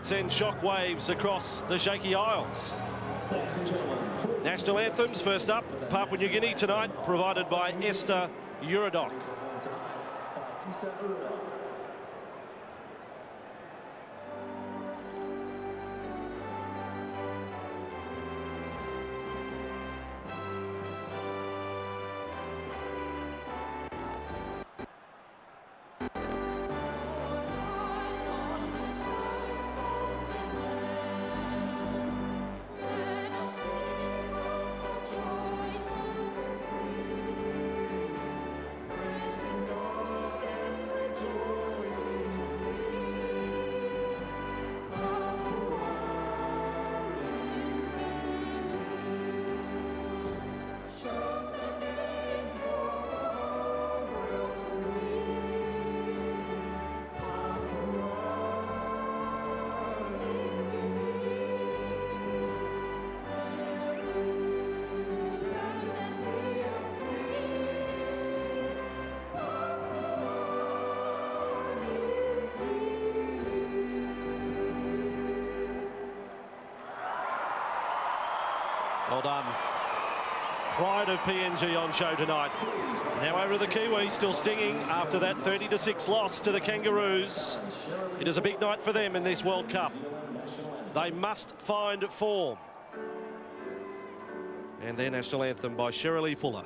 send shock waves across the Shaky Isles. National anthems first up, Papua New Guinea tonight, provided by Esther Uradoc. Well done. Pride of PNG on show tonight. Now over to the Kiwis, still stinging after that 30-6 loss to the Kangaroos. It is a big night for them in this World Cup. They must find form. And their national anthem by Shirley Fuller.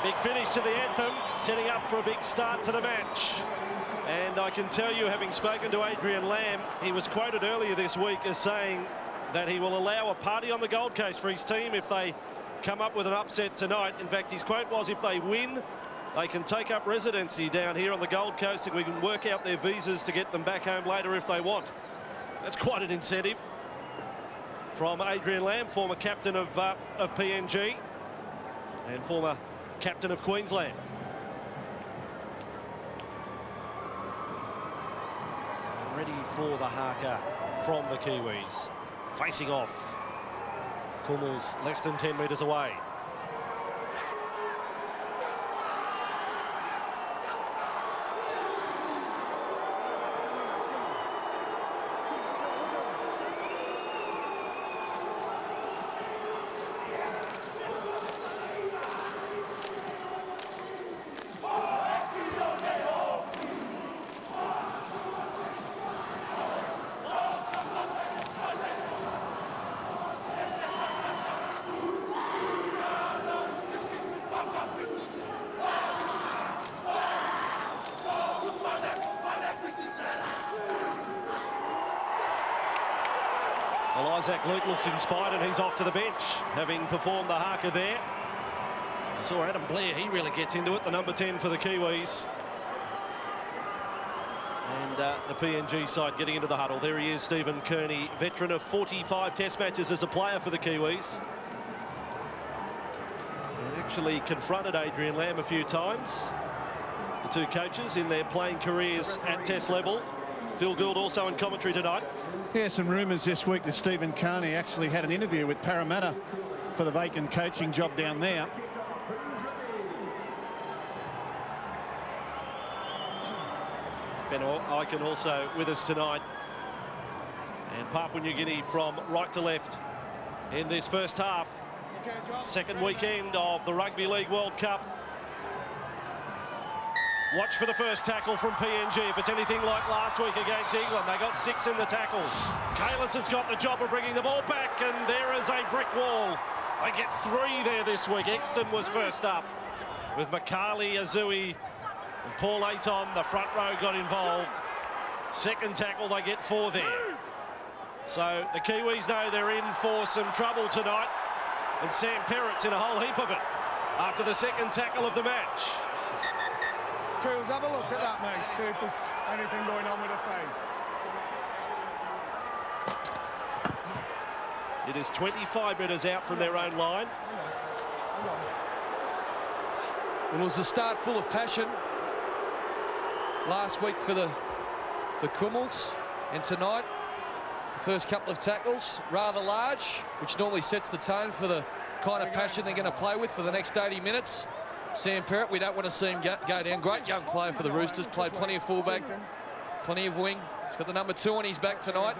Big finish to the anthem, setting up for a big start to the match. And I can tell you, having spoken to Adrian Lamb, he was quoted earlier this week as saying that he will allow a party on the Gold Coast for his team if they come up with an upset tonight. In fact, his quote was, if they win, they can take up residency down here on the Gold Coast and we can work out their visas to get them back home later if they want. That's quite an incentive from Adrian Lamb, former captain of PNG and former captain of Queensland. And ready for the haka from the Kiwis. Facing off. Kummel's less than 10 metres away. Well, Isaac Luke looks inspired and he's off to the bench, having performed the haka there. I saw Adam Blair, he really gets into it, the number 10 for the Kiwis. And the PNG side getting into the huddle. There he is, Stephen Kearney, veteran of 45 test matches as a player for the Kiwis. And actually confronted Adrian Lamb a few times. the two coaches in their playing careers at Test level. Phil Gould also in commentary tonight. Yeah, some rumours this week that Stephen Carney actually had an interview with Parramatta for the vacant coaching job down there. Ben Ikin also with us tonight. And Papua New Guinea from right to left in this first half. Second weekend of the Rugby League World Cup. Watch for the first tackle from PNG. If it's anything like last week against England, they got 6 in the tackle. Kalis has got the job of bringing the ball back, and there is a brick wall. They get 3 there this week. Exton was first up with Makali, Azui and Paul Aiton. The front row got involved. Second tackle, they get 4 there. So the Kiwis know they're in for some trouble tonight, and Sam Perrett's in a whole heap of it after the second tackle of the match. Krills, have a look at that, mate. See if there's anything going on with the phase. It is 25 metres out from their own line. Well, it was a start full of passion last week for the Krummels, and tonight the first couple of tackles rather large, which normally sets the tone for the kind of passion they're going to play with for the next 80 minutes. Sam Perrett, we don't want to see him go down. Great young player for the Roosters, played plenty of fullback, plenty of wing. He's got the number 2 on his back tonight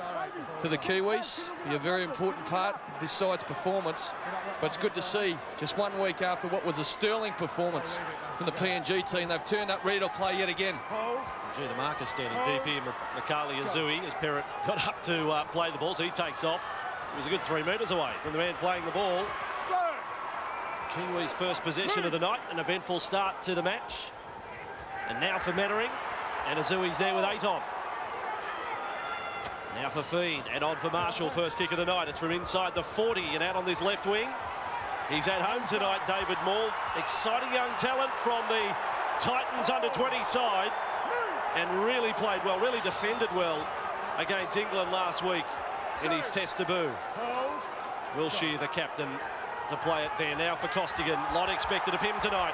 for the Kiwis. Be a very important part of this side's performance. But it's good to see, just 1 week after what was a sterling performance from the PNG team, they've turned up ready to play yet again. Gee, the marker standing deep here. Makali Azui, as Perrett got up to play the ball, so he takes off. He was a good 3 metres away from the man playing the ball. Kiwis' first possession of the night, an eventful start to the match. And now for Mannering, and Azui's there with 8 on. Now for feed, and on for Marshall, first kick of the night. It's from inside the 40 and out on this left wing. He's at home tonight, David Moore. Exciting young talent from the Titans under-20 side, and really played well, really defended well against England last week in his Test debut. Wilshere, the captain, to play it there. Now for Costigan, a lot expected of him tonight.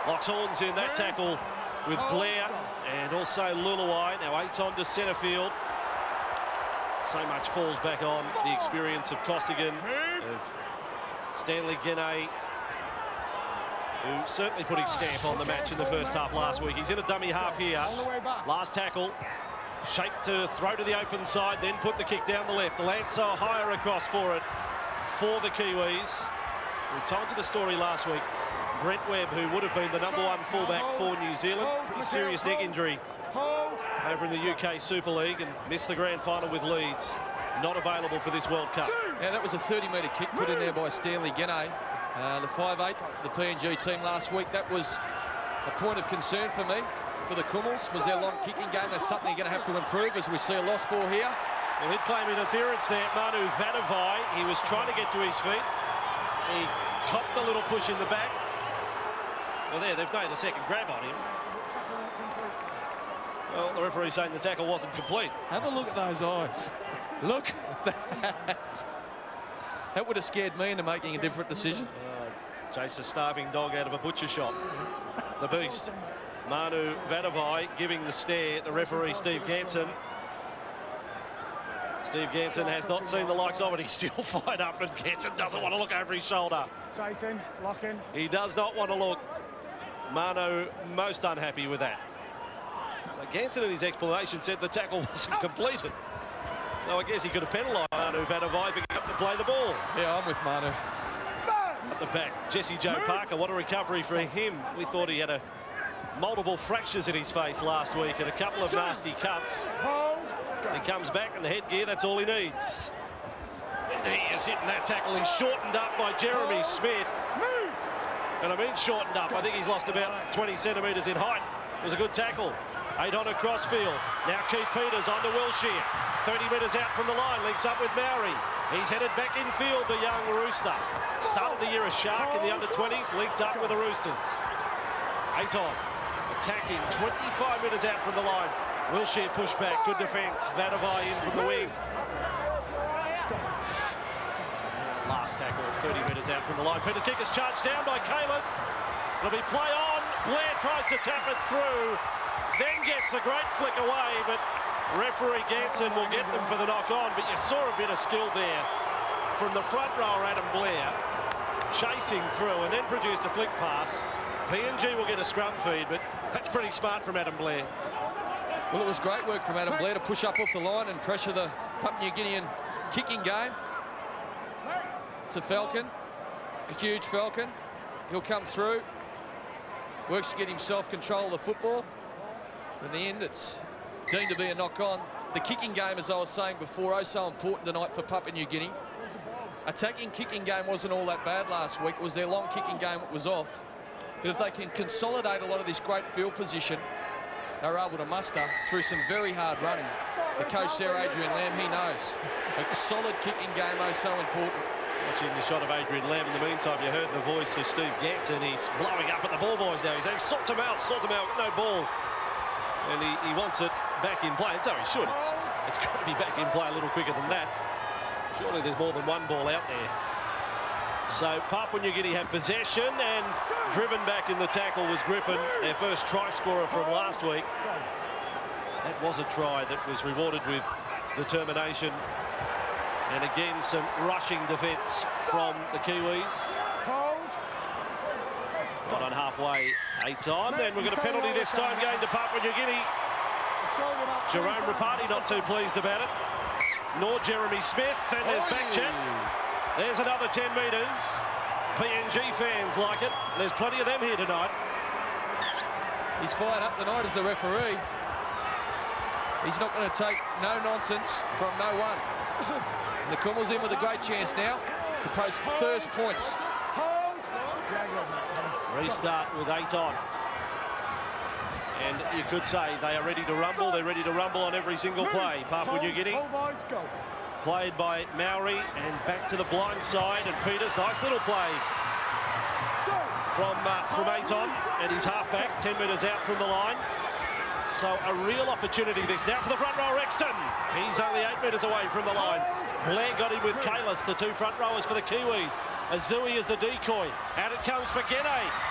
Locks horns in that tackle with Blair and also Luluai. Now 8 on to centre field. So much falls back on the experience of Costigan, of Stanley Gene, who certainly put his stamp on the match in the first half last week. He's in a dummy half here. Last tackle, shaped to throw to the open side, then put the kick down the left. Lanzo higher across for it for the Kiwis. We told you the story last week. Brent Webb, who would have been the number 1 fullback for New Zealand, pretty serious neck injury over in the UK Super League, and missed the grand final with Leeds. Not available for this World Cup. Yeah, that was a 30-metre kick put in there by Stanley Gene. The 5'8" for the PNG team last week. That was a point of concern for me, for the Krummels, was their long kicking game. That's something you're going to have to improve as we see a lost ball here. Well, he'd claim interference there, Manu Vadavai. He was trying to get to his feet. He copped a little push in the back. Well, there, they've made a second grab on him. Well, the referee's saying the tackle wasn't complete. Have a look at those eyes. Look at that. That would have scared me into making a different decision. Chase a starving dog out of a butcher shop. The beast, Manu Vadavai, giving the stare at the referee, Steve Ganson. Steve Ganson has not seen the likes of it. He's still fired up, and Ganson doesn't want to look over his shoulder. Tight in, lock in. He does not want to look. Manu most unhappy with that. So Ganson in his explanation said the tackle wasn't completed. So I guess he could have penalised Manu Vadavai for getting up to play the ball. Yeah, I'm with Manu. At the back, Jesse Joe Parker, what a recovery for him. We thought he had multiple fractures in his face last week and a couple of nasty cuts. He comes back in the headgear, that's all he needs. And he is hitting that tackle and shortened up by Jeremy Smith. And I mean shortened up. I think he's lost about 20 centimetres in height. It was a good tackle. 8 on across field. Now Keith Peters on to Wilshere. 30 metres out from the line, links up with Maori. He's headed back infield, the young Rooster. Started the year a Shark in the under-20s, linked up with the Roosters. 8 on, attacking 25 metres out from the line. Wilshere push back, good defence. Vadavai in from the wing. Last tackle, 30 metres out from the line. Peters kick is charged down by Kalis. It'll be play on. Blair tries to tap it through, then gets a great flick away, but referee Ganson will get them for the knock-on. But you saw a bit of skill there from the front rower, Adam Blair, chasing through and then produced a flick pass. PNG will get a scrum feed, but that's pretty smart from Adam Blair. Well, it was great work from Adam Blair to push up off the line and pressure the Papua New Guinean kicking game. It's a Falcon, a huge Falcon. He'll come through, works to get himself control of the football. In the end, it's deemed to be a knock-on. The kicking game, as I was saying before, so important tonight for Papua New Guinea. Attacking kicking game wasn't all that bad last week. It was their long kicking game that was off. But if they can consolidate a lot of this great field position, they're able to muster through some very hard running. The coach there, Adrian Lamb, he knows. A solid kicking game, so important. Watching the shot of Adrian Lamb, in the meantime, you heard the voice of Steve Ganson. He's blowing up at the ball boys now. He's saying, sort them out, no ball. And he wants it back in play. And so he should. It's got to be back in play a little quicker than that. Surely there's more than one ball out there. So Papua New Guinea have possession, and driven back in the tackle was Griffin, their first try scorer from last week. That was a try that was rewarded with determination. And again, some rushing defence from the Kiwis. Got on halfway, 8 on, and we've got a penalty this time going to Papua New Guinea. Jerome Rapati not too pleased about it, nor Jeremy Smith, and there's back check. There's another 10 metres. PNG fans like it. There's plenty of them here tonight. He's fired up tonight as the referee. He's not going to take no nonsense from no one. And the Kummel's in with a great chance now to post first points. Restart with 8 on. And you could say they are ready to rumble. They're ready to rumble on every single play. Papua New Guinea. Played by Maori, and back to the blind side, and Peters, nice little play from 8 on, and he's half-back, 10 metres out from the line. So a real opportunity this. Now for the front row, Rexton. He's only 8 metres away from the line. Blair got him with Kalis, the two front rowers for the Kiwis. Azui is the decoy. Out it comes for Gene.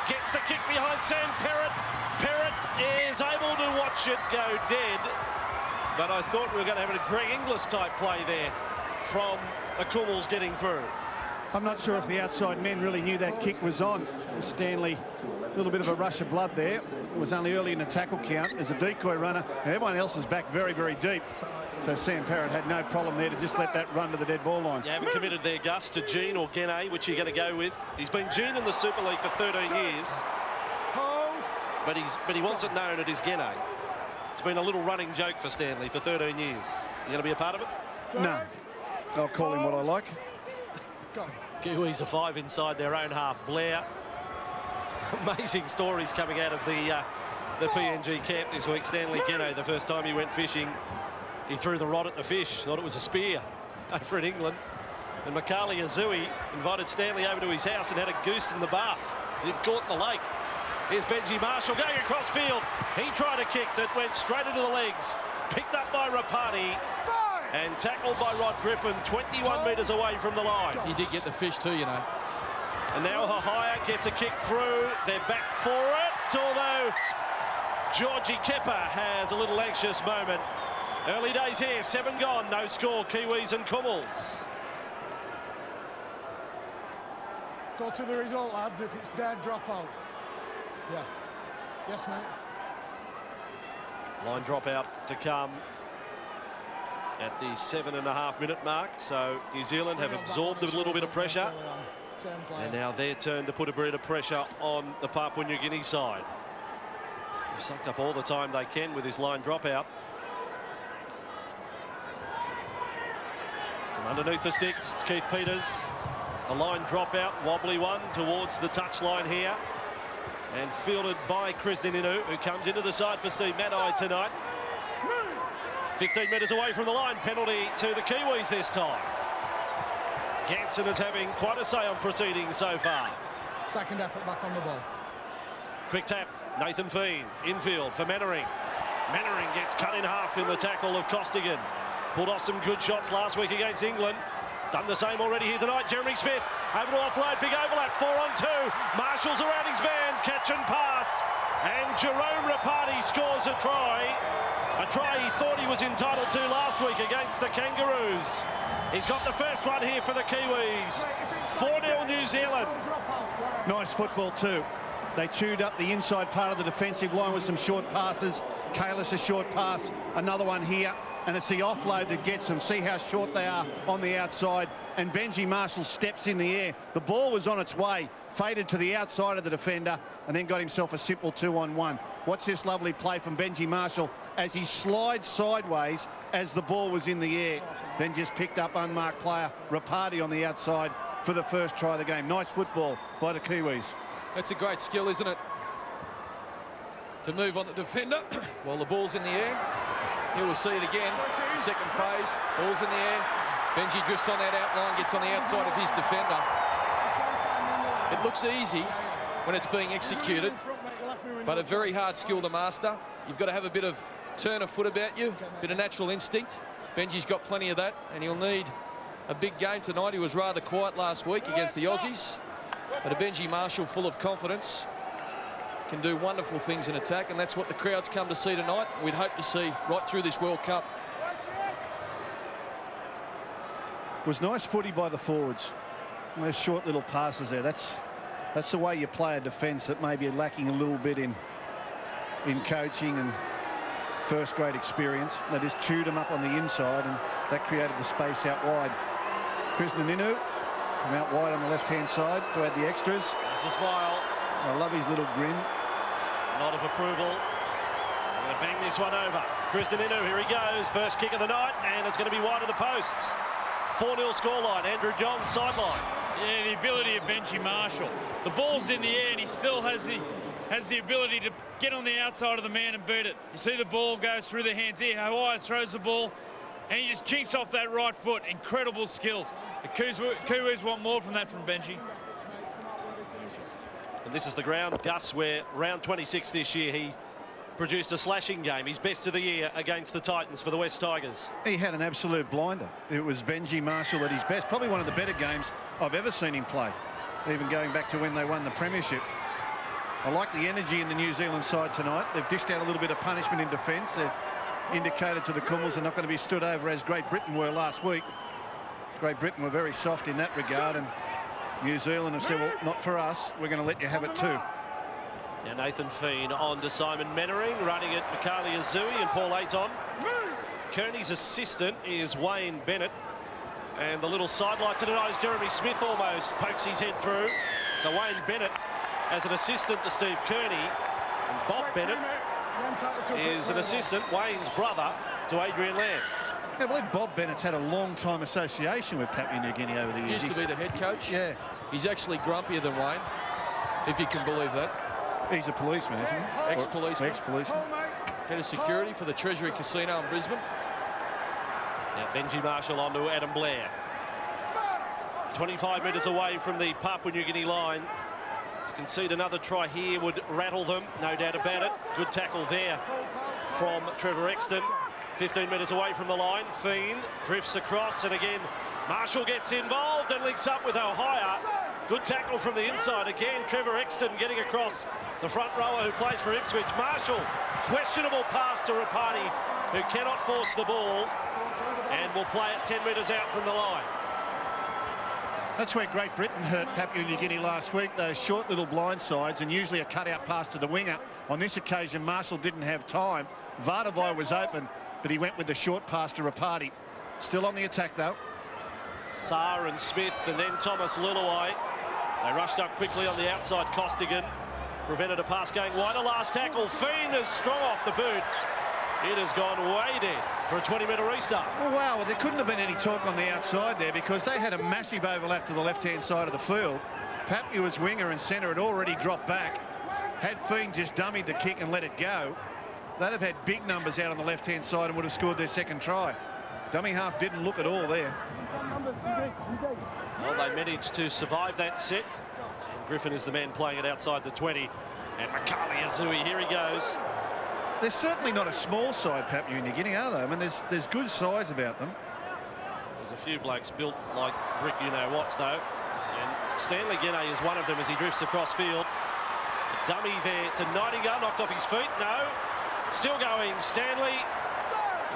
Gets the kick behind Sam Perrott. Perrott is able to watch it go dead. But I thought we were going to have a Greg Inglis type play there from the Kummels getting through. I'm not sure if the outside men really knew that kick was on. Stanley, a little bit of a rush of blood there. It was only early in the tackle count as a decoy runner, and everyone else is back very, very deep. So Sam Perrott had no problem there to just let that run to the dead ball line. You haven't committed there, Gus, to Gene or Gene, which you're going to go with. He's been Gene in the Super League for 13 years. But he wants it known it is Gene. It's been a little running joke for Stanley for 13 years. You going to be a part of it? No. I'll call him what I like. Kiwis are 5 inside their own half. Blair. Amazing stories coming out of the PNG camp this week. Stanley Gene, the first time he went fishing, he threw the rod at the fish, thought it was a spear over in England. And Makali Azui invited Stanley over to his house and had a goose in the bath. He'd caught in the lake. Here's Benji Marshall going across field. He tried a kick that went straight into the legs. Picked up by Rapati and tackled by Rod Griffin, 21 metres away from the line. He did get the fish too, you know. And now Hahaya gets a kick through. They're back for it, although Georgie Kepper has a little anxious moment. Early days here, 7 gone, no score, Kiwis and Kummels. Go to the result, lads. If it's dead, drop out. Yeah. Yes, mate. Line drop out to come at the 7.5-minute mark. So New Zealand have absorbed a little bit of pressure. And now their turn to put a bit of pressure on the Papua New Guinea side. They've sucked up all the time they can with this line drop out. From underneath the sticks, it's Keith Peters. A line drop out, wobbly one towards the touchline here. And fielded by Kristin Inu, who comes into the side for Steve Matai tonight. 15 metres away from the line, penalty to the Kiwis this time. Ganson is having quite a say on proceedings so far. Second effort back on the ball. Quick tap, Nathan Feen, infield for Mannering. Mannering gets cut in half in the tackle of Costigan. Pulled off some good shots last week against England. Done the same already here tonight. Jeremy Smith able to offload, big overlap, 4 on 2. Marshall's around his man, catch and pass. And Jerome Rapati scores a try he thought he was entitled to last week against the Kangaroos. He's got the first one here for the Kiwis. 4-0 New Zealand. Nice football too. They chewed up the inside part of the defensive line with some short passes. Kalis a short pass, another one here, and it's the offload that gets them. See how short they are on the outside. And Benji Marshall steps in the air. The ball was on its way, faded to the outside of the defender, and then got himself a simple 2-on-1. Watch this lovely play from Benji Marshall as he slides sideways as the ball was in the air. Then just picked up unmarked player Rapati on the outside for the first try of the game. Nice football by the Kiwis. That's a great skill, isn't it? To move on the defender while the ball's in the air. Here we'll see it again. Second phase, ball's in the air. Benji drifts on that outline, gets on the outside of his defender. It looks easy when it's being executed, but a very hard skill to master. You've got to have a bit of turn of foot about you, a bit of natural instinct. Benji's got plenty of that, and he'll need a big game tonight. He was rather quiet last week against the Aussies, but a Benji Marshall full of confidence can do wonderful things in attack, and that's what the crowds come to see tonight. We'd hope to see right through this World Cup. Was nice footy by the forwards. And those short little passes there. That's the way you play a defence that may be lacking a little bit in coaching and first grade experience. They just chewed them up on the inside, and that created the space out wide. Krishna Ninu from out wide on the left-hand side, who had the extras. There's the smile. I love his little grin. Nod of approval. I'm going to bang this one over. Krishna Ninu, here he goes. First kick of the night, and it's going to be wide of the posts. 4-0 scoreline. Andrew Johns sideline. Yeah, the ability of Benji Marshall. The ball's in the air, and he still has the ability to get on the outside of the man and beat it. You see the ball goes through the hands here. Hawaii throws the ball, and he just jinks off that right foot. Incredible skills. The Kiwis want more from that from Benji. And this is the ground, Gus, where round 26 this year he produced a slashing game, his best of the year against the Titans for the West Tigers. He had an absolute blinder. It was Benji Marshall at his best. Probably one of the better games I've ever seen him play, even going back to when they won the premiership. I like the energy in the New Zealand side tonight. They've dished out a little bit of punishment in defence. They've indicated to the Kumuls they're not going to be stood over as Great Britain were last week. Great Britain were very soft in that regard, and New Zealand have said, well, not for us. We're going to let you have it too. Now Nathan Feen on to Simon Mannering, running it Mikali Azui and Paul Ayton. Kearney's assistant is Wayne Bennett. And the little sidelight to tonight is Jeremy Smith almost pokes his head through. So Wayne Bennett as an assistant to Steve Kearney. And Bob Bennett is an assistant, Wayne's brother, to Adrian Lamb. I believe Bob Bennett's had a long time association with Papua New Guinea over the years. He used to be the head coach. Yeah. He's actually grumpier than Wayne, if you can believe that. He's a policeman, isn't he? Ex-policeman. Ex-policeman. Head of security for the Treasury Casino in Brisbane. Now Benji Marshall on to Adam Blair. 25 metres away from the Papua New Guinea line. To concede another try here would rattle them, no doubt about it. Good tackle there from Trevor Exton. 15 metres away from the line. Feen drifts across, and again Marshall gets involved and links up with Ohio. Good tackle from the inside. Again, Trevor Exton getting across the front rower who plays for Ipswich. Marshall, questionable pass to Rapati, who cannot force the ball and will play it 10 metres out from the line. That's where Great Britain hurt Papua New Guinea last week, those short little blind sides, and usually a cutout pass to the winger. On this occasion, Marshall didn't have time. Vardavai was open, but he went with the short pass to Rapati. Still on the attack, though. Saar and Smith, and then Thomas Luluai. They rushed up quickly on the outside. Costigan prevented a pass going wide. A last tackle. Feen is strong off the boot. It has gone way dead for a 20-metre restart. Oh, wow, well, there couldn't have been any talk on the outside there because they had a massive overlap to the left-hand side of the field. Papua's winger and centre had already dropped back. Had Feen just dummied the kick and let it go, they'd have had big numbers out on the left-hand side and would have scored their second try. Dummy half didn't look at all there. Well, they managed to survive that set. And Griffin is the man playing it outside the 20. And Mikali Azui, here he goes. They're certainly not a small side, Papua New Guinea, are they? I mean, there's good size about them. There's a few blokes built like brick, you know what's, though. And Stanley Guinea is one of them as he drifts across field. Dummy there to Nightingale, knocked off his feet. No. Still going. Stanley.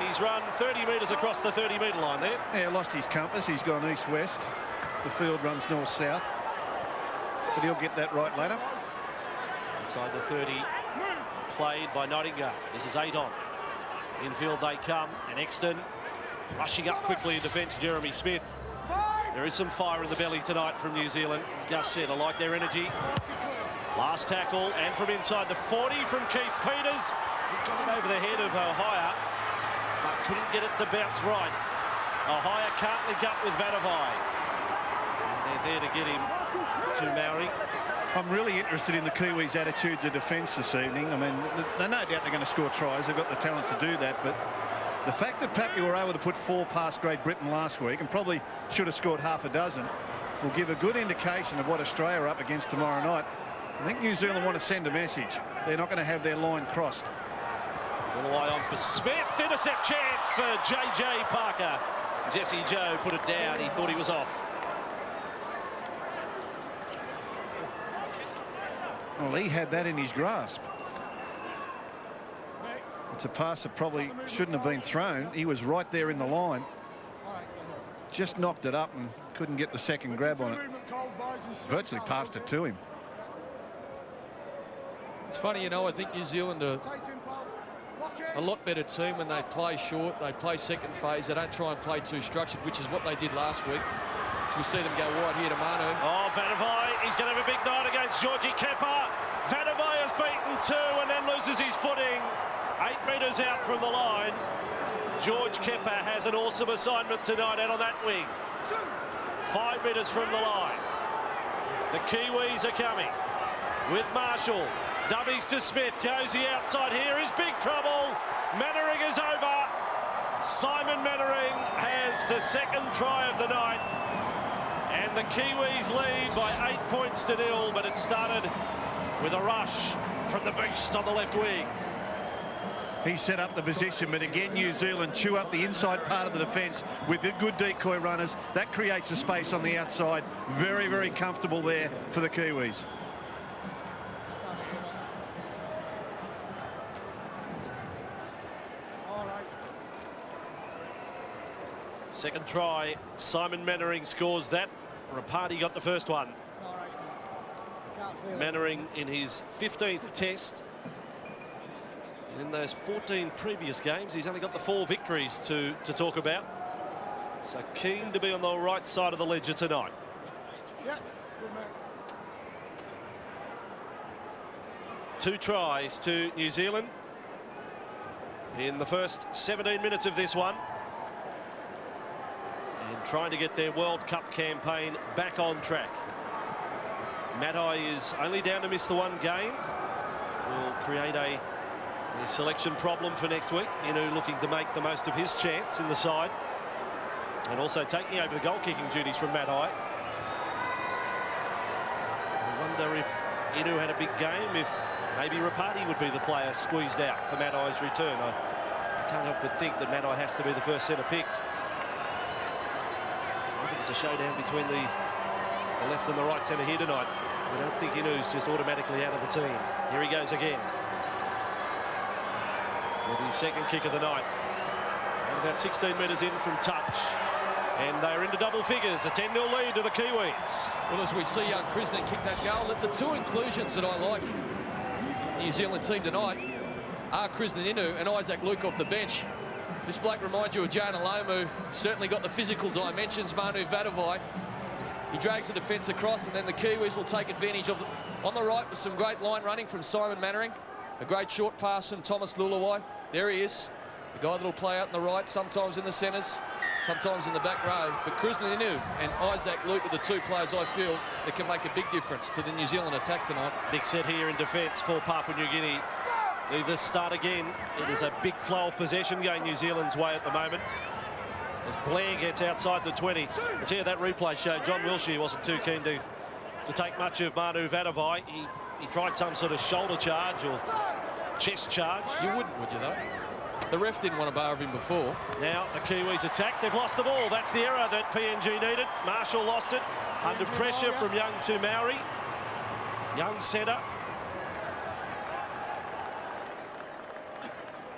He's run 30 metres across the 30-metre line there. Yeah, lost his compass. He's gone east-west. The field runs north-south. But he'll get that right later. Inside the 30, played by Nightingale. This is 8 on. Infield they come, and Exton rushing up quickly in defence, Jeremy Smith. There is some fire in the belly tonight from New Zealand. As Gus said, I like their energy. Last tackle, and from inside the 40 from Keith Peters. He got it over the head of Ohio, but couldn't get it to bounce right. Ohio can't link up with Vadavai. And they're there to get him to Maori. I'm really interested in the Kiwis' attitude to defence this evening. I mean, no doubt they're going to score tries. They've got the talent to do that, but the fact that Pappy were able to put 4 past Great Britain last week and probably should have scored half a dozen will give a good indication of what Australia are up against tomorrow night. I think New Zealand want to send a message. They're not going to have their line crossed. Little eye on for Smith. Intercept chance for JJ Parker. Jesse Joe put it down. He thought he was off. Well, he had that in his grasp. It's a pass that probably shouldn't have been thrown. He was right there in the line. Just knocked it up and couldn't get the second grab on it. Virtually passed it to him. It's funny, you know, I think New Zealand are a lot better team when they play short, they play second phase, they don't try and play too structured, which is what they did last week. We see them go wide here to Manu. Oh, Vadavai, he's going to have a big night against Georgie Kepper. Vadavai has beaten 2 and then loses his footing. 8 metres out from the line. George Kepper has an awesome assignment tonight out on that wing. 5 metres from the line. The Kiwis are coming with Marshall. Dummies to Smith, goes the outside here, is big trouble. Mannering is over. Simon Mannering has the second try of the night. And the Kiwis lead by 8 points to 0, but it started with a rush from the beast on the left wing. He set up the position, but again, New Zealand chew up the inside part of the defence with the good decoy runners. That creates a space on the outside. Very, very comfortable there for the Kiwis. Second try, Simon Mannering scores that. Rapati got the first one. Mannering in his 15th test. And in those 14 previous games, he's only got the 4 victories to talk about. So keen to be on the right side of the ledger tonight. Yeah, good man. 2 tries to New Zealand in the first 17 minutes of this one. And trying to get their World Cup campaign back on track. Matai is only down to miss the 1 game. Will create a selection problem for next week. Inu looking to make the most of his chance in the side. And also taking over the goal-kicking duties from Matai. I wonder if Inu had a big game, if maybe Rapati would be the player squeezed out for Matai's return. I can't help but think that Matai has to be the first centre picked. I think it's a showdown between the left and the right centre here tonight. I don't think Inu's just automatically out of the team. Here he goes again. With his second kick of the night. And about 16 metres in from touch. And they're into double figures. A 10-0 lead to the Kiwis. Well, as we see young Krisnan kick that goal, the 2 inclusions that I like New Zealand team tonight are Krisnan Inu and Isaac Luke off the bench. This bloke reminds you of Jonah Lomu. Certainly got the physical dimensions. Manu Vadavai. He drags the defence across, and then the Kiwis will take advantage of on the right with some great line running from Simon Mannering. A great short pass from Thomas Lulawai. There he is. The guy that will play out in the right, sometimes in the centres, sometimes in the back row. But Krisnan Inu and Isaac Luke are the 2 players I feel that can make a big difference to the New Zealand attack tonight. Big set here in defence for Papua New Guinea. Leave this start again. It is a big flow of possession going New Zealand's way at the moment. As Blair gets outside the 20. I tell you, that replay showed John Wilshere wasn't too keen to take much of Manu Vadavai. He tried some sort of shoulder charge or chest charge. You wouldn't, would you, though? The ref didn't want a bar of him before. Now the Kiwis attack. They've lost the ball. That's the error that PNG needed. Marshall lost it under pressure from young to Maori. Young centre.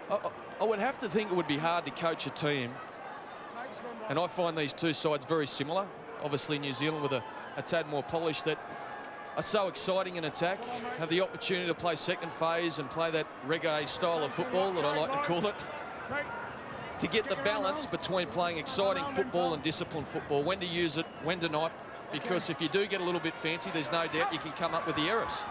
I would have to think it would be hard to coach a team, and I find these two sides very similar. Obviously New Zealand with a tad more polish, that are so exciting in attack, have the opportunity to play second phase and play that reggae style of football that I like to call it, to get the balance between playing exciting football and disciplined football, when to use it, when to not, because if you do get a little bit fancy, there's no doubt you can come up with the errors.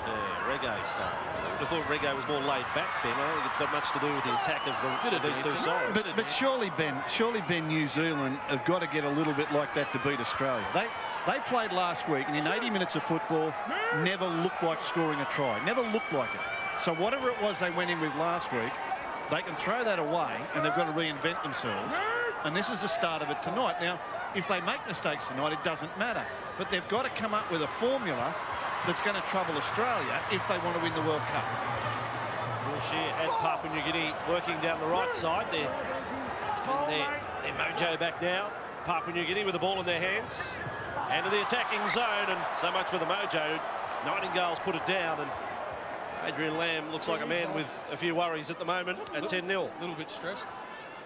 Yeah, reggae style. I thought reggae was more laid back, Ben. I don't think it's got much to do with the attackers of these two sides. But surely, Ben, New Zealand have got to get a little bit like that to beat Australia. They played last week, and in 80 minutes of football, never looked like scoring a try. Never looked like it. So whatever it was they went in with last week, they can throw that away, and they've got to reinvent themselves. And this is the start of it tonight. Now, if they make mistakes tonight, it doesn't matter. But they've got to come up with a formula that's going to trouble Australia if they want to win the World Cup. Wilshere and Papua New Guinea working down the right side. They're mojo back now. Papua New Guinea with the ball in their hands. And to the attacking zone, and so much for the mojo. Nightingale's put it down, and Adrian Lamb looks like a man with a few worries at the moment at 10-0. A little bit stressed.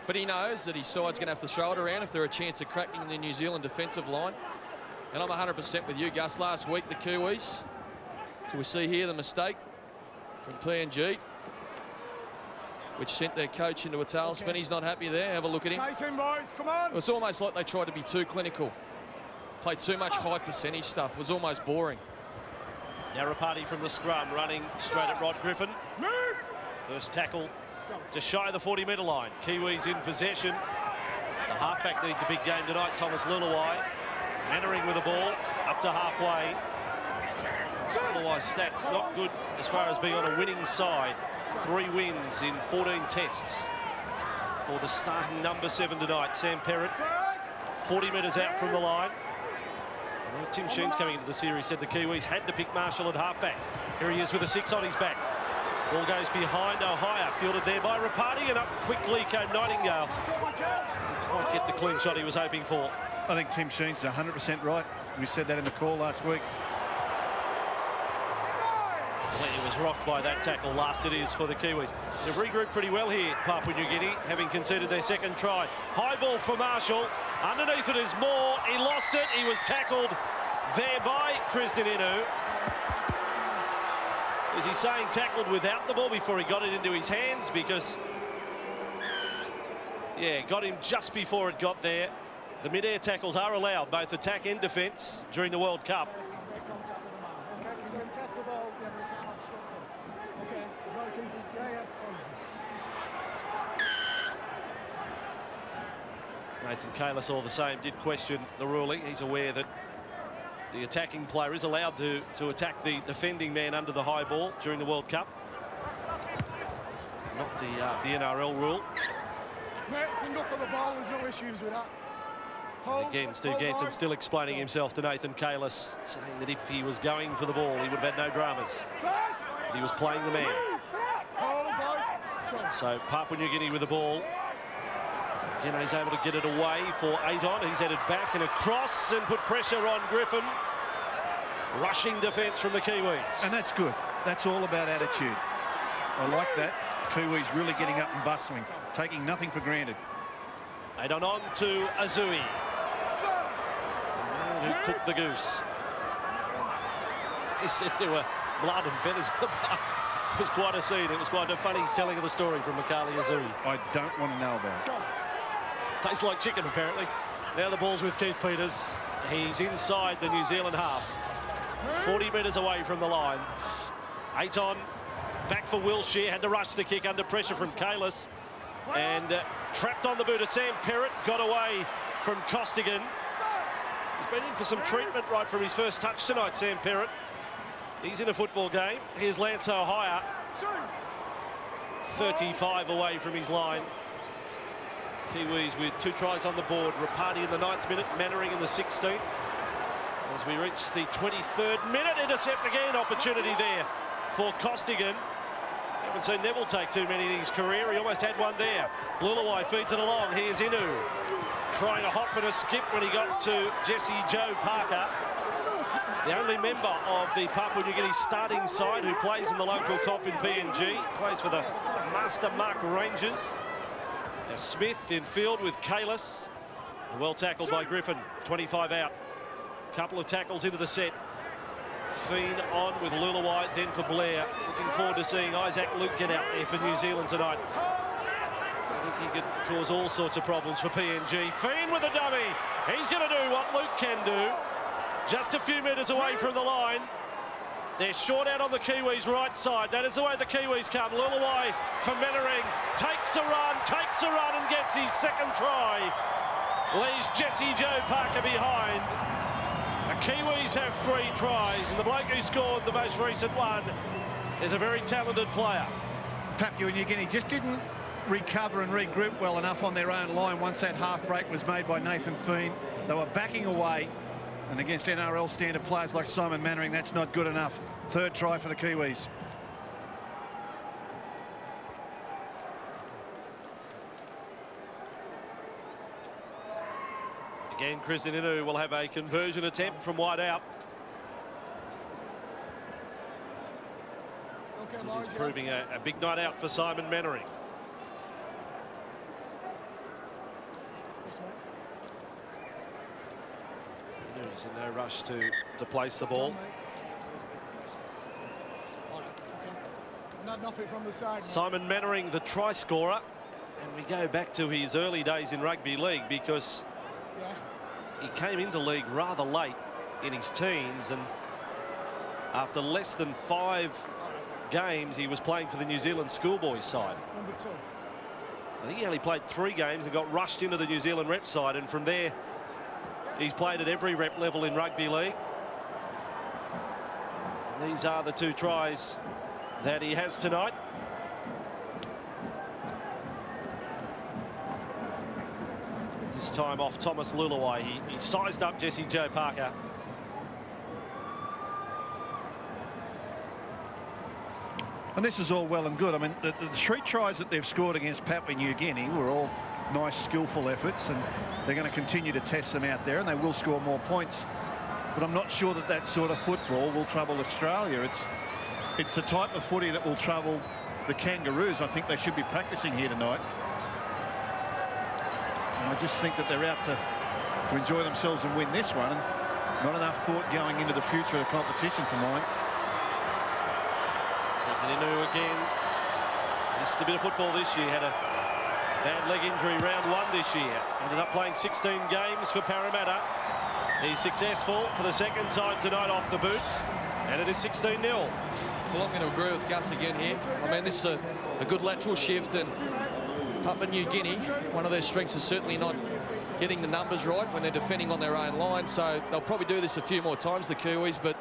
But he knows that his side's going to have to throw it around if they're a chance of cracking the New Zealand defensive line. And I'm 100% with you, Gus. Last week, the Kiwis. So we see here the mistake from PNG, which sent their coach into a tailspin. He's not happy there. Have a look at him. Chase him, boys. Come on. It was almost like they tried to be too clinical. Played too much high percentage stuff. It was almost boring. Now Rapati from the scrum, running straight at Rod Griffin. Move. First tackle just shy of the 40-metre line. Kiwis in possession. The halfback needs a big game tonight, Thomas Luluai. Mannering with the ball up to halfway. Luluai's stats not good as far as being on a winning side. 3 wins in 14 tests for the starting number 7 tonight, Sam Perrott. 40 metres out from the line. Tim Sheen's coming into the series said the Kiwis had to pick Marshall at halfback. Here he is with a 6 on his back. Ball goes behind Ohio, fielded there by Rapati, and up quickly came Nightingale. Didn't quite get the clean shot he was hoping for. I think Tim Sheen's 100% right. We said that in the call last week. He was rocked by that tackle. Last it is for the Kiwis. They've regrouped pretty well here, Papua New Guinea, having conceded their second try. High ball for Marshall. Underneath it is Moore. He lost it. He was tackled there by Krisdan Inu. Is he saying tackled without the ball before he got it into his hands? Because, yeah, got him just before it got there. The mid-air tackles are allowed, both attack and defence, during the World Cup. Nathan Kalis, all the same, did question the ruling. He's aware that the attacking player is allowed to attack the defending man under the high ball during the World Cup. Not the NRL rule. Mate, can go for the ball, there's no issues with that. Again, Stu Ganson still explaining himself to Nathan Kalis, saying that if he was going for the ball, he would have had no dramas. He was playing the man. So Papua New Guinea with the ball. Again, he's able to get it away for Aiton. He's headed back and across and put pressure on Griffin. Rushing defence from the Kiwis. And that's good. That's all about attitude. I like that. Kiwis really getting up and bustling, taking nothing for granted. Aiton on to Azui, who cooked the goose. He said there were blood and feathers in the bath. It was quite a scene. It was quite a funny telling of the story from Makali Azui. I don't want to know about it. Tastes like chicken, apparently. Now the ball's with Keith Peters. He's inside the New Zealand half. 40 metres away from the line. Aiton back for Wilshere. Had to rush the kick under pressure from Kalis. And trapped on the boot of Sam Perrott. Got away from Costigan. He's been in for some treatment right from his first touch tonight, Sam Perrott. He's in a football game. Here's Lance Ohio. 35 away from his line. Kiwis with 2 tries on the board. Rapati in the 9th minute, Mannering in the 16th. As we reach the 23rd minute, intercept again, opportunity there for Costigan. Haven't seen Neville take too many in his career. He almost had one there. Luluai feeds it along. Here's Inu. Trying a hop and a skip when he got to Jesse Joe Parker. the only member of the Papua New Guinea starting side who plays in the local comp in PNG, plays for the Master Mark Rangers. Now Smith in field with Kalis. Well tackled by Griffin, 25 out. Couple of tackles into the set. Feen on with Lulawai, then for Blair. Looking forward to seeing Isaac Luke get out there for New Zealand tonight. I think he could cause all sorts of problems for PNG. Feen with a dummy. He's going to do what Luke can do. Just a few metres away from the line. They're short out on the Kiwis' right side. That is the way the Kiwis come. Lulawai for Mannering. Takes a run and gets his second try. Leaves Jesse Joe Parker behind. The Kiwis have 3 tries, and the bloke who scored the most recent one is a very talented player. Papua New Guinea just didn't recover and regroup well enough on their own line once that half break was made by Nathan Feen. They were backing away, and against NRL standard players like Simon Mannering, that's not good enough. 3rd try for the Kiwis. Again, Chris Inu will have a conversion attempt from wide out. It is proving a big night out for Simon Mannering. Inu's in no rush to place the ball. Nothing from the side. Simon Mannering, the try scorer, and we go back to his early days in rugby league because he came into league rather late in his teens, and after less than 5 games he was playing for the New Zealand schoolboys side. Number 2. I think he only played 3 games and got rushed into the New Zealand rep side, and from there he's played at every rep level in rugby league. And these are the 2 tries that he has tonight. This time off Thomas Lulawai. He sized up Jesse Joe Parker. And this is all well and good. I mean, the 3 tries that they've scored against Papua New Guinea were all nice, skillful efforts, and they're going to continue to test them out there, and they will score more points. But I'm not sure that that sort of football will trouble Australia. It's the type of footy that will trouble the Kangaroos. I think they should be practicing here tonight. And I just think that they're out to enjoy themselves and win this one, and not enough thought going into the future of the competition for mine. Inu again missed a bit of football this year, had a bad leg injury round 1 this year, ended up playing 16 games for Parramatta. He's successful for the 2nd time tonight off the boot, and it is 16-0. Well, I'm going to agree with Gus again here. I mean, this is a good lateral shift, and Papua New Guinea, one of their strengths is certainly not getting the numbers right when they're defending on their own line, so they'll probably do this a few more times, the Kiwis, but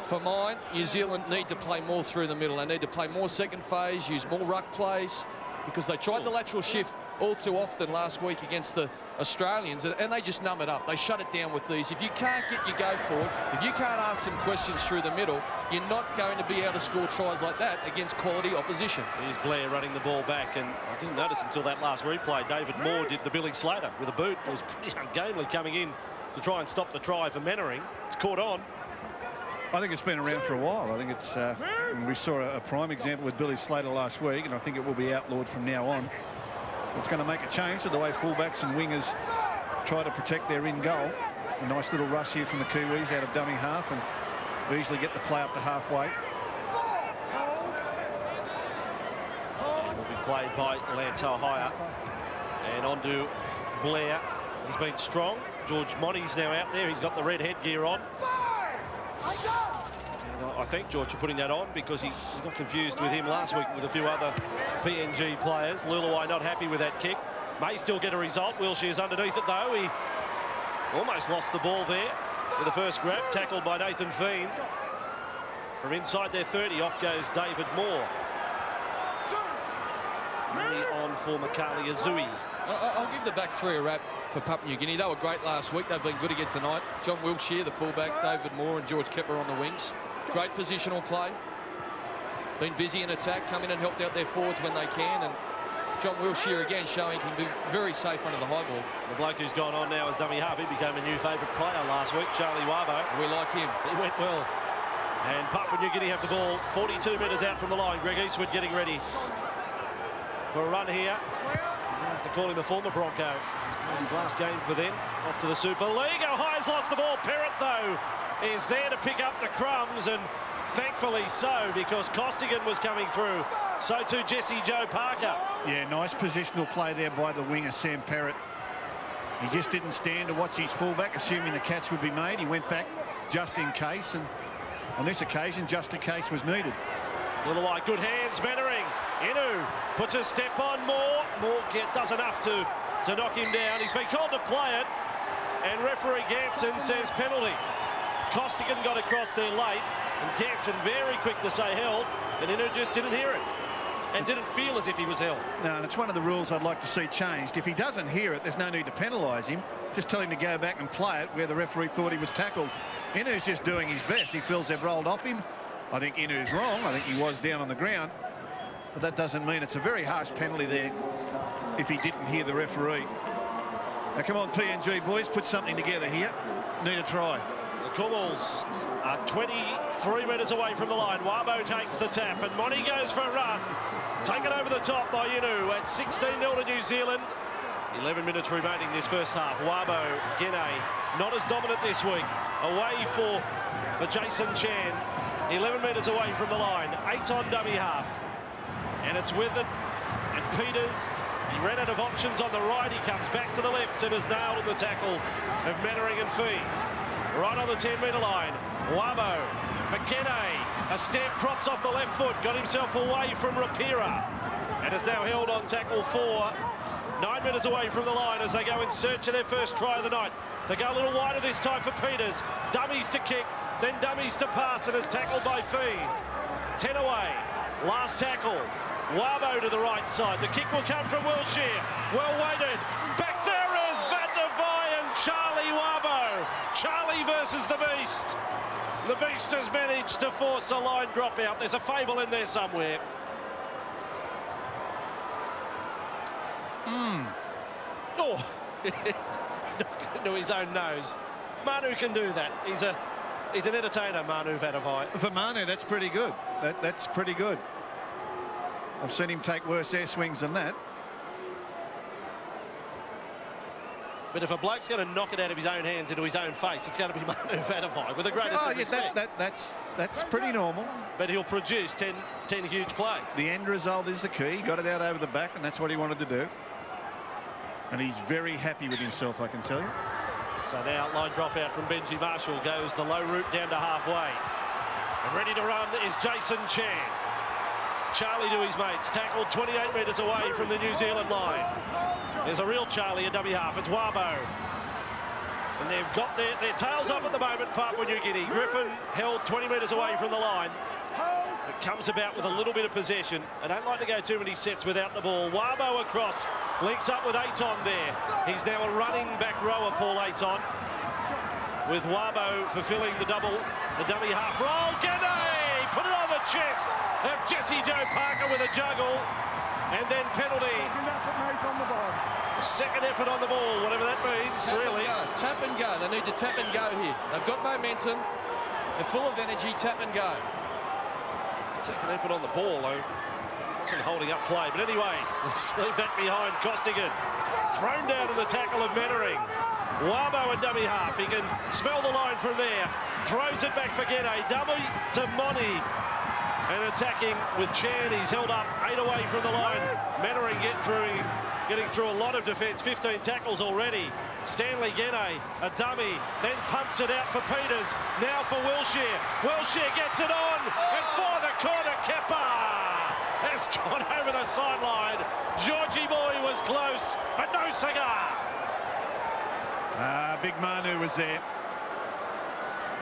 for mine, New Zealand need to play more through the middle. They need to play more second phase, use more ruck plays, because they tried the lateral shift all too often last week against the Australians, and they just numb it up. They shut it down with these. If you can't get your go forward, if you can't ask some questions through the middle, you're not going to be able to score tries like that against quality opposition. Here's Blair running the ball back, and I didn't notice until that last replay, David Moore did the Billy Slater with a boot. It was pretty ungamely coming in to try and stop the try for Mannering. It's caught on. I think it's been around for a while. I think it's we saw a prime example with Billy Slater last week, and I think it will be outlawed from now on. It's going to make a change to the way fullbacks and wingers try to protect their in goal. A nice little rush here from the Kiwis out of dummy half, and we easily get the play up to halfway. Will be played by Lance Ohio, and on to Blair. He's been strong. George Monty's now out there. He's got the red headgear on. And I thank George for putting that on, because he got confused with him last week with a few other PNG players. Lulawai not happy with that kick. May still get a result. Wilshire's underneath it, though. He almost lost the ball there with the first grab, tackled by Nathan Feen. From inside their 30, off goes David Moore. Only on for Makali Azui. I'll give the back 3 a wrap for Papua New Guinea. They were great last week. They've been good again tonight. John Wiltshire, the fullback, David Moore and George Kepper on the wings. Great positional play. Been busy in attack, come in and helped out their forwards when they can, and John Wilshere again showing he can be very safe under the high ball. The bloke who's gone on now as dummy half, he became a new favourite player last week, Charlie Wabo. We like him. He went well. And Papua New Guinea have the ball 42 metres out from the line. Greg Eastwood getting ready for a run here. You have to call him a former Bronco. It's his last game for them. Off to the Super League. Ohio's lost the ball. Perrott, though, is there to pick up the crumbs, and thankfully so, because Costigan was coming through. So too Jesse Joe Parker. Yeah, nice positional play there by the winger, Sam Perrott. He just didn't stand to watch his fullback, assuming the catch would be made. He went back just in case, and on this occasion, just in case was needed. Little white, good hands, Mannering. Inu puts a step on Moore. Moore does enough to knock him down. He's been called to play it, and referee Ganson says penalty. Costigan got across there late, and Ganson very quick to say held, and Inu just didn't hear it and didn't feel as if he was held. No, and it's one of the rules I'd like to see changed. If he doesn't hear it, there's no need to penalise him. Just tell him to go back and play it where the referee thought he was tackled. Inu's just doing his best. He feels they've rolled off him. I think Inu's wrong. I think he was down on the ground. But that doesn't mean it's a very harsh penalty there if he didn't hear the referee. Now, come on, PNG boys, put something together here. Need a try. The Kumals are 23 metres away from the line. Wabo takes the tap, and Monty goes for a run. Taken over the top by Inu at 16-0 to New Zealand. 11 minutes remaining this first half. Wabo, Guinea, not as dominant this week. Away for Jason Chan. 11 metres away from the line. 8 on dummy half. And it's with it. And Peters, he ran out of options on the right. He comes back to the left and is nailed in the tackle of Mannering and Fee. Right on the 10-metre line. Wabo for Guinea. A step, props off the left foot. Got himself away from Rapira. And is now held on tackle 4. 9 metres away from the line as they go in search of their first try of the night. They go a little wider this time for Peters. Dummies to kick, then dummies to pass, and is tackled by Fee. 10 away. Last tackle. Wabo to the right side. The kick will come from Wilshere. Well weighted. Back there is Van der Vaai and Charlie Wabo. Charlie versus the Beast. The Beast has managed to force a line dropout. There's a fable in there somewhere. Oh, into his own nose. Manu can do that. He's an entertainer, Manu Van der Vaai. For Manu, that's pretty good. That's pretty good. I've seen him take worse air swings than that. But if a bloke's going to knock it out of his own hands into his own face, it's going to be Manu Van der Vaai, with the greatest of respect. That's pretty normal. But he'll produce 10 huge plays. The end result is the key. He got it out over the back, and that's what he wanted to do. And he's very happy with himself, I can tell you. So now line dropout from Benji Marshall goes the low route down to halfway. And ready to run is Jason Chan. Charlie to his mates, tackled 28 metres away from the New Zealand line. There's a real Charlie in dummy half. It's Wabo. And they've got their tails up at the moment, Papua New Guinea. Griffin held 20 metres away from the line. It comes about with a little bit of possession. I don't like to go too many sets without the ball. Wabo across, links up with Aiton there. He's now a running back rower, Paul Aiton, with Wabo fulfilling the dummy half roll. G'day! Put it on the chest of Jesse Joe Parker with a juggle. And then penalty. Second effort, mate, on the ball. Second effort on the ball, whatever that means, really. Tap and go. They need to tap and go here. They've got momentum. They're full of energy. Tap and go. Second effort on the ball, though. Wasn't holding up play. But anyway, let's leave that behind. Costigan thrown down to the tackle of Mannering. Wabo and dummy half. He can smell the line from there. Throws it back for Gede. Dummy to Monty. And attacking with Chan. He's held up 8 away from the line. Mannering getting through a lot of defence. 15 tackles already. Stanley Gede, a dummy, then pumps it out for Peters. Now for Wilshere. Wilshere gets it on, and for the corner, Kepa has gone over the sideline. Georgie boy was close, but no cigar. Big Manu was there.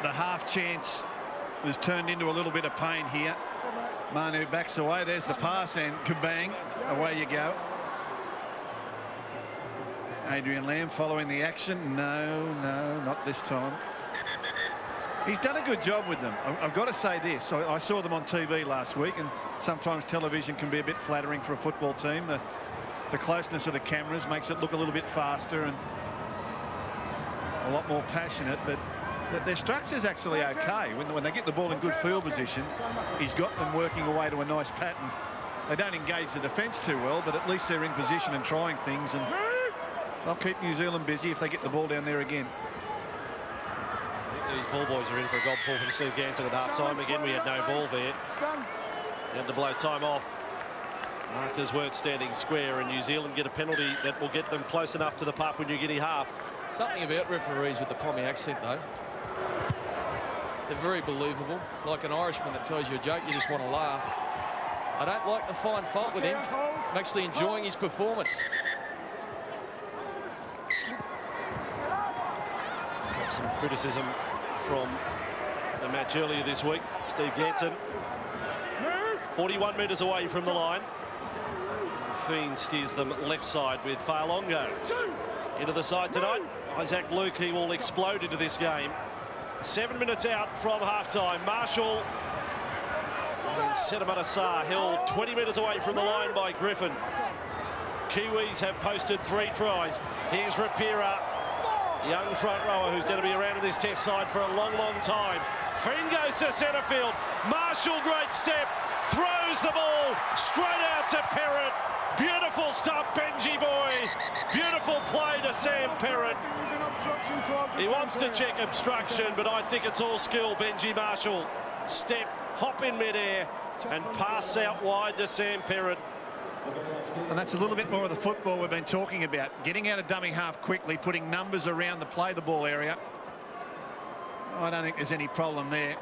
The half chance was turned into a little bit of pain here. Manu backs away. There's the pass, and kabang, away you go. Adrian Lamb following the action. No, not this time. He's done a good job with them. I've got to say this. I saw them on TV last week, and sometimes television can be a bit flattering for a football team. the closeness of the cameras makes it look a little bit faster and a lot more passionate, but their structure's actually okay. When they get the ball in good field position, he's got them working away to a nice pattern. They don't engage the defence too well, but at least they're in position and trying things, and they'll keep New Zealand busy if they get the ball down there again. I think these ball boys are in for a goal ball from Steve Ganton at half-time. Again, we had no ball there. He had to blow time off. Markers weren't standing square, and New Zealand get a penalty that will get them close enough to the Papua New Guinea half. Something about referees with the Pommy accent, though. They're very believable. Like an Irishman that tells you a joke, you just want to laugh. I don't like the fine fault with him. I'm actually enjoying his performance. Got some criticism from the match earlier this week. Steve Ganton, 41 metres away from the line. Fiend steers them left side with Failongo. Into the side tonight. Isaac Luke, he will explode into this game. 7 minutes out from half-time. Marshall and Sedimata Sarr held 20 metres away from the line by Griffin. Kiwis have posted 3 tries. Here's Rapira, young front rower who's going to be around in this test side for a long, long time. Fiend goes to centre field. Marshall, great step, throws the ball straight out to Perrott. Beautiful stuff, Benji boy. Beautiful play to Sam Perrott. He wants to check obstruction, but I think it's all skill. Benji Marshall, step, hop in midair, and pass out wide to Sam Perrott. And that's a little bit more of the football we've been talking about. Getting out of dummy half quickly, putting numbers around the play the ball area. I don't think there's any problem there.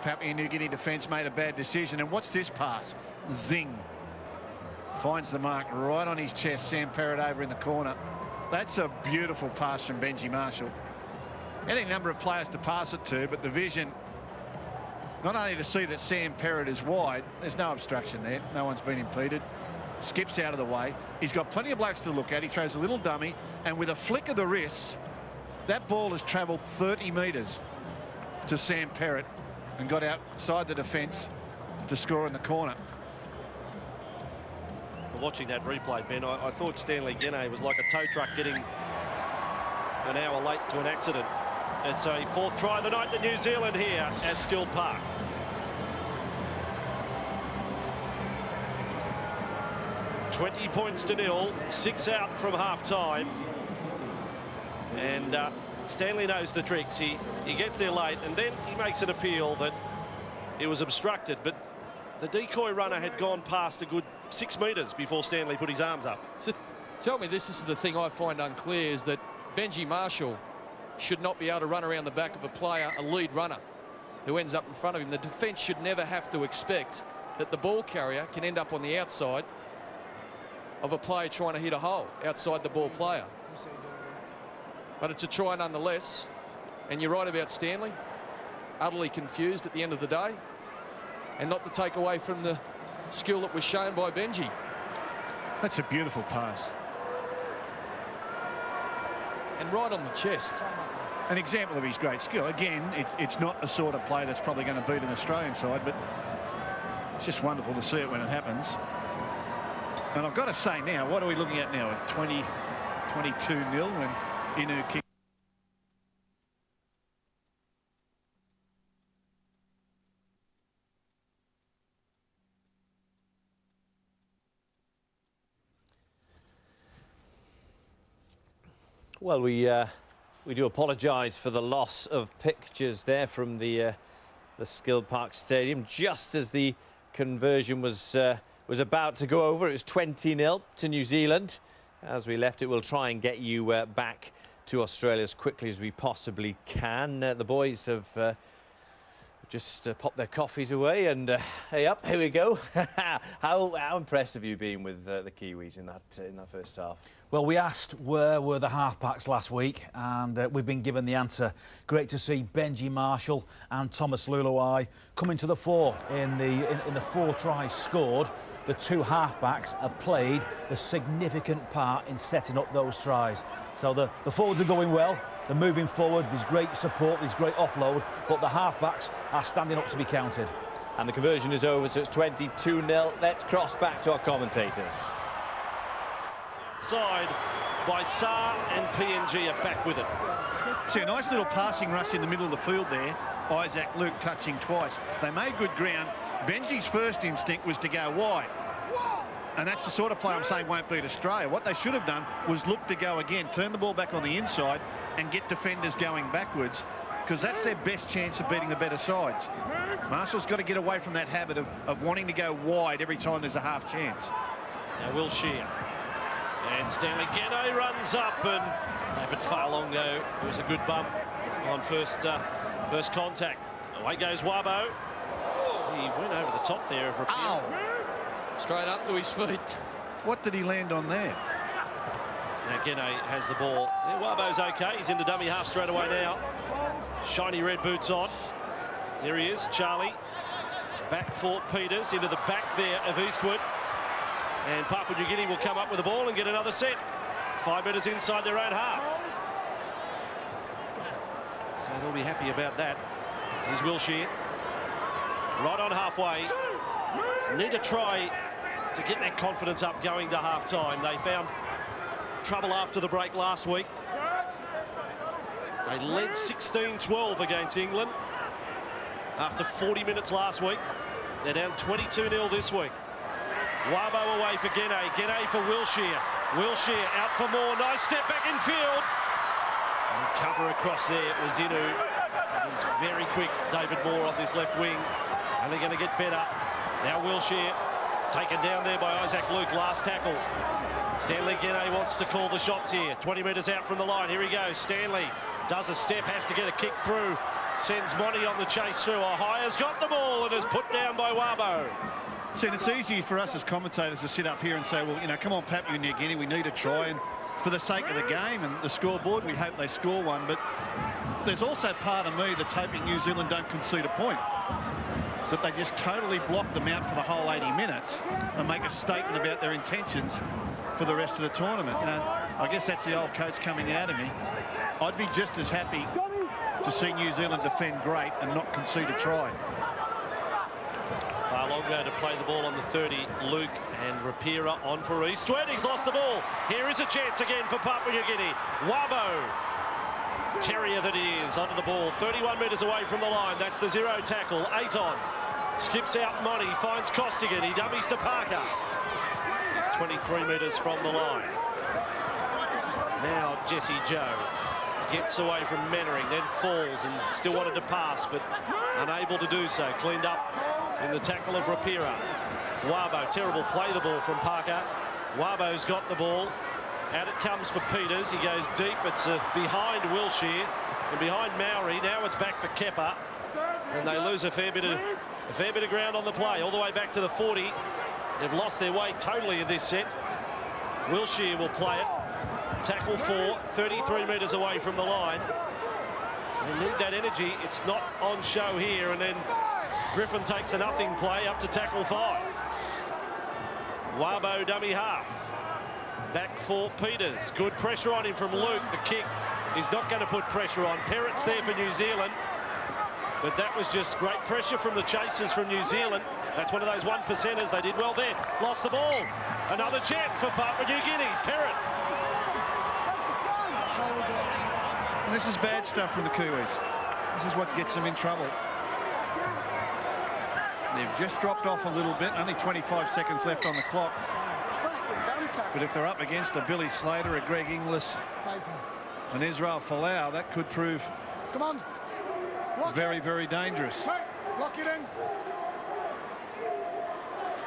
Papua New Guinea defence made a bad decision. And what's this pass? Zing. Finds the mark right on his chest. Sam Perrott over in the corner. That's a beautiful pass from Benji Marshall. Any number of players to pass it to, but the vision, not only to see that Sam Perrott is wide, there's no obstruction there. No one's been impeded. Skips out of the way. He's got plenty of blokes to look at. He throws a little dummy, and with a flick of the wrists, that ball has travelled 30 metres to Sam Perrott and got outside the defence to score in the corner. Watching that replay, Ben, I thought Stanley Genne was like a tow truck getting an hour late to an accident. It's a 4th try of the night to New Zealand here at Skilled Park. $20 points to 0, 6 out from half-time. And Stanley knows the tricks. He gets there late, and then he makes an appeal that it was obstructed, but the decoy runner had gone past a good 6 metres before Stanley put his arms up. So tell me, this is the thing I find unclear, is that Benji Marshall should not be able to run around the back of a player, a lead runner, who ends up in front of him. The defence should never have to expect that the ball carrier can end up on the outside of a player trying to hit a hole outside the ball player. But it's a try nonetheless. And you're right about Stanley. Utterly confused at the end of the day. And not to take away from the skill that was shown by Benji. That's a beautiful pass. And right on the chest. An example of his great skill. Again, it's not the sort of play that's probably going to beat an Australian side, but it's just wonderful to see it when it happens. And I've got to say now, what are we looking at now? At 22-0 when Inu kicked. Well, we do apologise for the loss of pictures there from the Skilled Park Stadium. Just as the conversion was about to go over, it was 20-0 to New Zealand. As we left it, we'll try and get you back to Australia as quickly as we possibly can. The boys have just popped their coffees away, and hey up, here we go. How impressed have you been with the Kiwis in that first half? Well, we asked where were the halfbacks last week, and we've been given the answer. Great to see Benji Marshall and Thomas Luluai coming to the fore in the 4 tries scored. The 2 halfbacks have played the significant part in setting up those tries. So the forwards are going well. They're moving forward. There's great support. There's great offload. But the halfbacks are standing up to be counted. And the conversion is over, so it's 22-0. Let's cross back to our commentators. outside by Saar, and PNG are back with it. See, a nice little passing rush in the middle of the field there. Isaac Luke touching twice. They made good ground. Benji's first instinct was to go wide. And that's the sort of play I'm saying won't beat Australia. What they should have done was look to go again, turn the ball back on the inside and get defenders going backwards, because that's their best chance of beating the better sides. Marshall's got to get away from that habit of wanting to go wide every time there's a half chance. Now Wilshere. And Stanley Geno runs up, and David Farlongo, it was a good bump on first contact. Away goes Wabo. He went over the top there of Rapira. Ow! Straight up to his feet. What did he land on there? Now Geno has the ball. Yeah, Wabo's okay. He's into dummy half straight away now. Shiny red boots on. There he is, Charlie. Back for Peters, into the back there of Eastwood. And Papua New Guinea will come up with the ball and get another set. 5 metres inside their own half. So they'll be happy about that. Here's Wilshere. Right on halfway. Need to try to get that confidence up going to half-time. They found trouble after the break last week. They led 16-12 against England after 40 minutes last week. They're down 22-0 this week. Wabo away for Gene. Gene for Wilshere. Wilshere out for more. Nice step back in field. And cover across there. It was Inu. He's very quick, David Moore, on this left wing. Only going to get better. Now Wilshere taken down there by Isaac Luke. Last tackle. Stanley Gene wants to call the shots here. 20 metres out from the line. Here he goes. Stanley does a step, has to get a kick through. Sends Monty on the chase through. Ohia's got the ball and is put down by Wabo. See, it's easy for us as commentators to sit up here and say, well, you know, come on, Papua New Guinea, we need to try. And for the sake of the game and the scoreboard, we hope they score one. But there's also part of me that's hoping New Zealand don't concede a point. That they just totally block them out for the whole 80 minutes and make a statement about their intentions for the rest of the tournament. You know, I guess that's the old coach coming out of me. I'd be just as happy to see New Zealand defend great and not concede a try. Farlongo to play the ball on the 30. Luke and Rapira on for Eastwood. He's lost the ball. Here is a chance again for Papua New Guinea. Wabo, terrier that he is, onto the ball. 31 metres away from the line. That's the zero tackle. 8 on. Skips out Monty. Finds Costigan. He dummies to Parker. He's 23 metres from the line. Now Jesse Joe gets away from Mannering, then falls and still wanted to pass, but unable to do so. Cleaned up in the tackle of Rapira. Wabo, terrible play the ball from Parker. Wabo's got the ball. Out it comes for Peters. He goes deep. It's behind Wilshere and behind Maori. Now it's back for Kepper, and they lose a fair bit of ground on the play. All the way back to the 40. They've lost their way totally in this set. Wilshere will play it. Tackle 4, 33 metres away from the line. They need that energy. It's not on show here. And then Griffin takes a nothing play up to tackle 5. Wabo dummy half. Back for Peters. Good pressure on him from Luke. The kick is not going to put pressure on. Perrett's there for New Zealand. But that was just great pressure from the chasers from New Zealand. That's one of those 1%ers. They did well there. Lost the ball. Another chance for Papua New Guinea. Perrett. This is bad stuff from the Kiwis. This is what gets them in trouble. They've just dropped off a little bit. Only 25 seconds left on the clock. But if they're up against a Billy Slater, a Greg Inglis, and Israel Folau, that could prove very, very dangerous. Lock it in.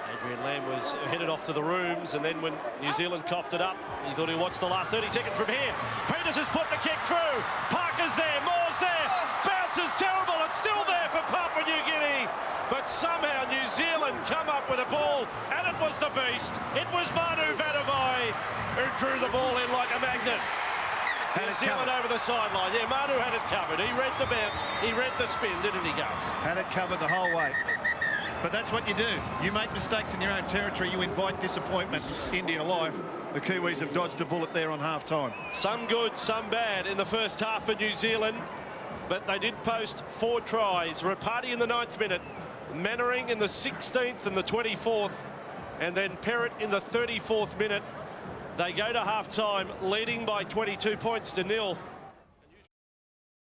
Adrian Lamb was headed off to the rooms, and then when New Zealand coughed it up, he thought he'd watch the last 30 seconds from here. Peters has put the kick through. Parker's there. Moore's there. Bounces terrible. It's still there for Papua New Guinea. But somehow New Zealand come up with a ball, and it was the beast. It was Manu Vatuvei who drew the ball in like a magnet. New Zealand over the sideline. Yeah, Manu had it covered. He read the bounce. He read the spin, didn't he, Gus? Had it covered the whole way. But that's what you do. You make mistakes in your own territory. You invite disappointment into your life. The Kiwis have dodged a bullet there on half-time. Some good, some bad in the first half for New Zealand. But they did post 4 tries. Rapati in the 9th minute. Mannering in the 16th and the 24th. And then Perrett in the 34th minute. They go to half-time leading by 22 points to nil.